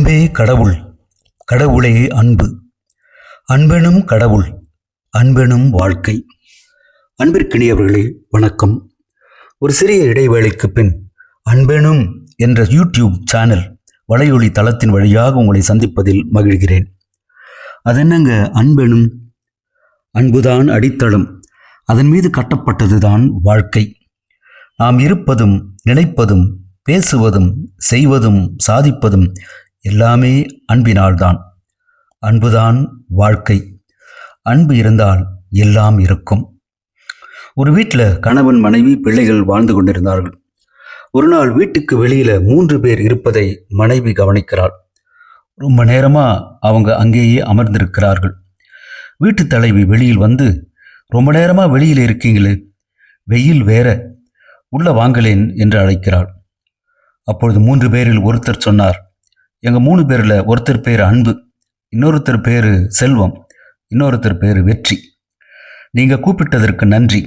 அன்பே கடவுள், கடவுளே அன்பு, அன்பெனும் கடவுள், அன்பெனும் வாழ்க்கை. அன்பிற்கினியவர்களே வணக்கம். ஒரு சிறிய இடைவேளைக்கு பின் அன்பெனும் என்ற யூடியூப் சேனல் வலையொலி தளத்தின் வழியாக உங்களை சந்திப்பதில் மகிழ்கிறேன். அதென்னங்க அன்பெனும்? அன்புதான் அடித்தளம், அதன் மீது கட்டப்பட்டதுதான் வாழ்க்கை. நாம் இருப்பதும் நினைப்பதும் பேசுவதும் செய்வதும் சாதிப்பதும் எல்லாமே அன்பினால்தான். அன்புதான் வாழ்க்கை. அன்பு இருந்தால் எல்லாம் இருக்கும். ஒரு வீட்டில் கணவன் மனைவி பிள்ளைகள் வாழ்ந்து கொண்டிருந்தார்கள். ஒரு நாள் வீட்டுக்கு வெளியில 3 பேர் இருப்பதை மனைவி கவனிக்கிறாள். ரொம்ப நேரமா அவங்க அங்கேயே அமர்ந்திருக்கிறார்கள். வீட்டு தலைவி வெளியில் வந்து, ரொம்ப நேரமா வெளியில் இருக்கீங்களே, வெயில் வேற, உள்ள வாங்கலேன் என்று அழைக்கிறாள். அப்பொழுது 3 பேரில் ஒருத்தர் சொன்னார், எங்க 3 பேர்ல ஒருத்தர் பேர் அன்பு, இன்னொருத்தர் பேரு செல்வம், இன்னொருத்தர் பேரு வெற்றி. நீங்க கூப்பிட்டதற்கு நன்றி.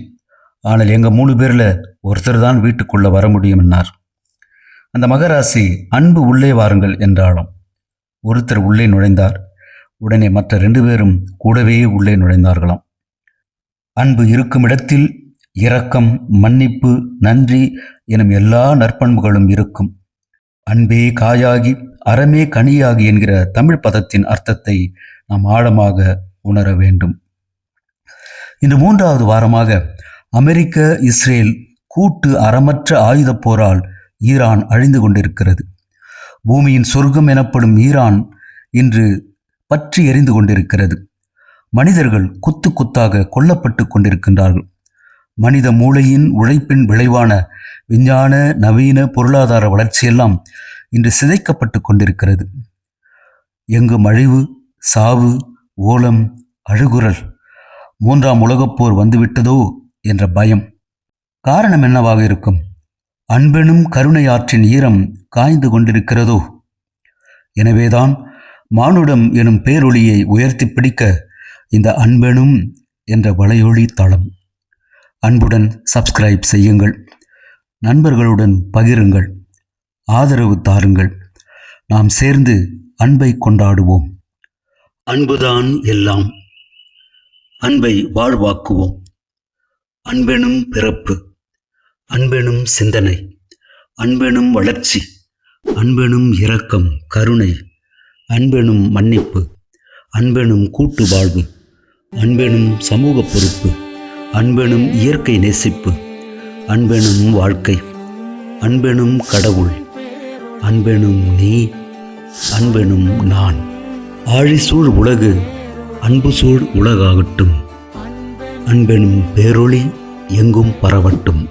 ஆனால் எங்க 3 பேர்ல ஒருத்தர் தான் வீட்டுக்குள்ள வர முடியும் என்றார். அந்த மகராசி அன்பு உள்ளே வாருங்கள் என்றாலும் ஒருத்தர் உள்ளே நுழைந்தார். உடனே மற்ற 2 பேரும் கூடவே உள்ளே நுழைந்தார்களாம். அன்பு இருக்கும் இடத்தில் இரக்கம், மன்னிப்பு, நன்றி எனும் எல்லா நற்பண்புகளும் இருக்கும். அன்பே காயாகி அறமே கனியாகி என்கிற தமிழ் பதத்தின் அர்த்தத்தை நாம் ஆழமாக உணர வேண்டும். இன்று 3வது வாரமாக அமெரிக்க இஸ்ரேல் கூட்டு அறமற்ற ஆயுத போரால் ஈரான் அழிந்து கொண்டிருக்கிறது. பூமியின் சொர்க்கம் எனப்படும் ஈரான் இன்று பற்றி எரிந்து கொண்டிருக்கிறது. மனிதர்கள் குத்து குத்தாக கொல்லப்பட்டு கொண்டிருக்கின்றார்கள். மனித மூளையின் உழைப்பின் விளைவான விஞ்ஞான நவீன பொருளாதார வளர்ச்சியெல்லாம் இன்று சிதைக்கப்பட்டு கொண்டிருக்கிறது. எங்கும் அழிவு, சாவு, ஓலம், அழுகுரல். 3ஆம் உலகப்போர் வந்துவிட்டதோ என்ற பயம். காரணம் என்னவாக இருக்கும்? அன்பெனும் கருணை ஆற்றின் ஈரம் காய்ந்து கொண்டிருக்கிறதோ? எனவேதான் மானுடம் எனும் பேரொளியை உயர்த்தி பிடிக்க இந்த அன்பெனும் என்ற வலையொலி தளம். அன்புடன் சப்ஸ்கிரைப் செய்யுங்கள், நண்பர்களுடன் பகிருங்கள், ஆதரவு தாருங்கள். நாம் சேர்ந்து அன்பை கொண்டாடுவோம். அன்புதான் எல்லாம். அன்பை வாழ்வாக்குவோம். அன்பெனும் பிறப்பு, அன்பெனும் சிந்தனை, அன்பெனும் வளர்ச்சி, அன்பெனும் இரக்கம், கருணை, அன்பெனும் மன்னிப்பு, அன்பெனும் கூட்டு வாழ்வு, அன்பெனும் சமூக பொறுப்பு, அன்பெனும் இயற்கை நேசிப்பு, அன்பெனும் வாழ்க்கை, அன்பெனும் கடவுள், அன்பெனும் நீ, அன்பெனும் நான். ஆழிசூழ் உலகு அன்புசூழ் உலகாகட்டும். அன்பெனும் பேரொளி எங்கும் பரவட்டும்.